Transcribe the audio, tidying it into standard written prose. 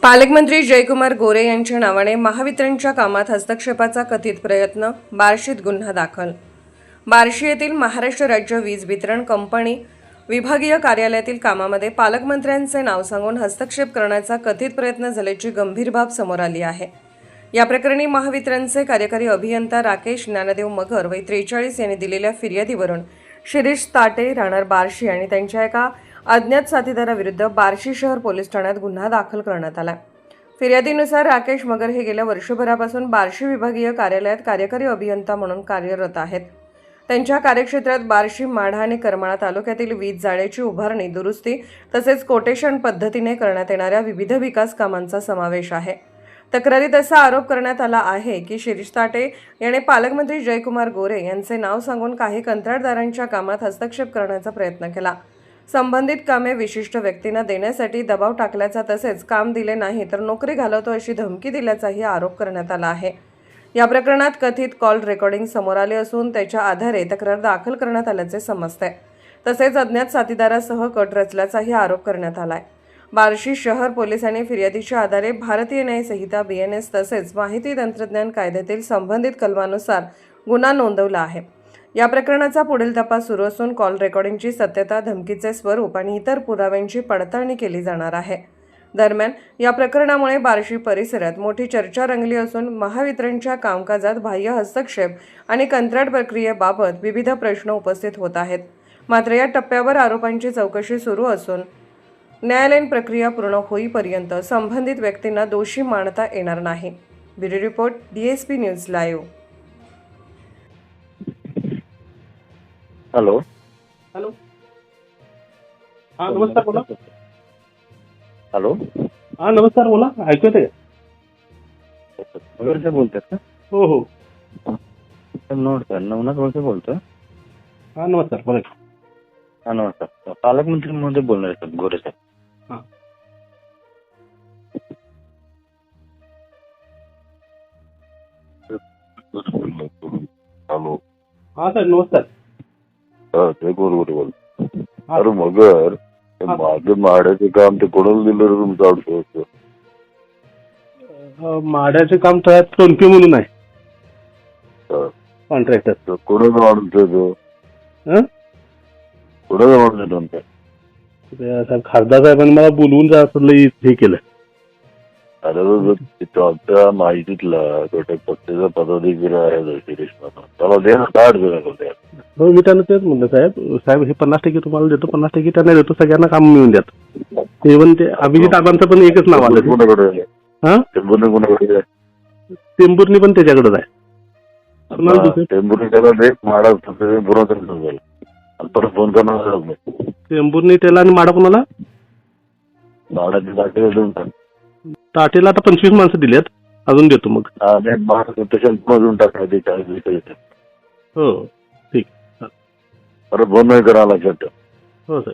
पालकमंत्री जयकुमार गोरे यांच्या नावाने महावितरणच्या कामात हस्तक्षेपाचा कथित प्रयत्न, बार्शीत गुन्हा दाखल। बार्शी येथील महाराष्ट्र राज्य वीज वितरण कंपनी विभागीय कार्यालयातील कामामध्ये पालकमंत्र्यांचे नाव सांगून हस्तक्षेप करण्याचा कथित प्रयत्न झाल्याची गंभीर बाब समोर आली आहे। या प्रकरणी महावितरणचे कार्यकारी अभियंता राकेश ज्ञानदेव मगर वय 43 यांनी दिलेल्या फिर्यादीवरून शिरीष ताटे राहणार बार्शी आणि त्यांच्या एका अज्ञात साथीदाराविरुद्ध बार्शी शहर पोलीस ठाण्यात गुन्हा दाखल करण्यात आला। फिर्यादीनुसार राकेश मगर हे गेल्या वर्षभरापासून बार्शी विभागीय कार्यालयात कार्यकारी अभियंता म्हणून कार्यरत आहेत। त्यांच्या कार्यक्षेत्रात बार्शी, माढा आणि करमाळा तालुक्यातील वीज जाळ्याची उभारणी, दुरुस्ती तसेच कोटेशन पद्धतीने करण्यात येणाऱ्या विविध विकास कामांचा समावेश आहे। तक्रारीत असा आरोप करण्यात आला आहे की शिरीष ताटे याने पालकमंत्री जयकुमार गोरे यांचे नाव सांगून काही कंत्राटदारांच्या कामात हस्तक्षेप करण्याचा प्रयत्न केला। संबंधित कामे विशिष्ट व्यक्तींना देण्यासाठी दबाव टाकल्याचा तसेच काम दिले नाही तर नोकरी घालवतो अशी धमकी दिल्याचाही आरोप करण्यात आला आहे। या प्रकरणात कथित कॉल रेकॉर्डिंग समोर आले असून त्याच्या आधारे तक्रार दाखल करण्यात आल्याचे समजते। तसेच अज्ञात साथीदारासह कट रचल्याचाही आरोप करण्यात आलाय। बार्शी शहर पोलिसांनी फिर्यादीच्या आधारे भारतीय न्याय संहिता BNS तसेच माहिती तंत्रज्ञान कायद्यातील संबंधित कलमानुसार गुन्हा नोंदवला आहे। या प्रकरणाचा पुढील तपास सुरू असून कॉल रेकॉर्डिंगची सत्यता, धमकीचे स्वरूप आणि इतर पुराव्यांची पडताळणी केली जाणार आहे। दरम्यान या प्रकरणामुळे बार्शी परिसरात मोठी चर्चा रंगली असून महावितरणच्या कामकाजात बाह्य हस्तक्षेप आणि कंत्राट प्रक्रियेबाबत विविध प्रश्न उपस्थित होत आहेत। मात्र या टप्प्यावर आरोपांची चौकशी सुरू असून न्यायालयीन प्रक्रिया पूर्ण होईपर्यंत संबंधित व्यक्तींना दोषी मानता येणार नाही। Bureau report, DSP news live. Hello hello, हा नमस्कार, बोला। हॅलो, हा नमस्कार, बोला, ऐकू येते? मगर बोलतात का? हो हो, नमस्कार, नवनाथ वळसे बोलतोय। हा नमस्कार, बोला। हा नमस्कार, पालकमंत्री महोदय बोलणार आहेत गोरे साहेब। हा हॅलो, हा सर, नमस्कार। ते गोरे बोल। हा. अरे मगर हा. माझे माड्याचे काम ते कोणाला दिलं रे तुमचं आउटसोर्स? माड्याचे काम तर टोनपे म्हणून आहे कॉन्ट्रॅक्टर। कोणाचा माणूस आहे तो? कोणाचा माणूस आहे टोनपे? खासदार साहेबांनी मला बोलवून जायचं हे केलं। अरे आमच्या माहितीतला तो पक्षाचा पदाधिकारी आहे शिरीष म्हणून, त्याला दे ना, काय अडचण आहे? हो, मी त्यांना तेच म्हणलं, साहेब हे 50% तुम्हाला देतो, 50% त्यांना देतो, सगळ्यांना काम मिळून द्यात। इव्हन ते अभिजित आबांचं पण एकच नाव आलं। कोणाकडे? हा, कोणाकडे? टेंभुर्णी पण त्याच्याकडेच आहे। टेंभुर्णी त्याला दे, माडा पुन्हा झालं आणि परत फोन करणार नाही। टेंभुर्णी त्याला आणि माडा कोणाला? माडाची ताटे देऊन टाक। ताटेला आता 25 माणसं दिल्यात, अजून देतो मग। देऊन टाकायचे 40 हो, ठीक, परत फोन नाही करा लक्षात ठेव। हो सर।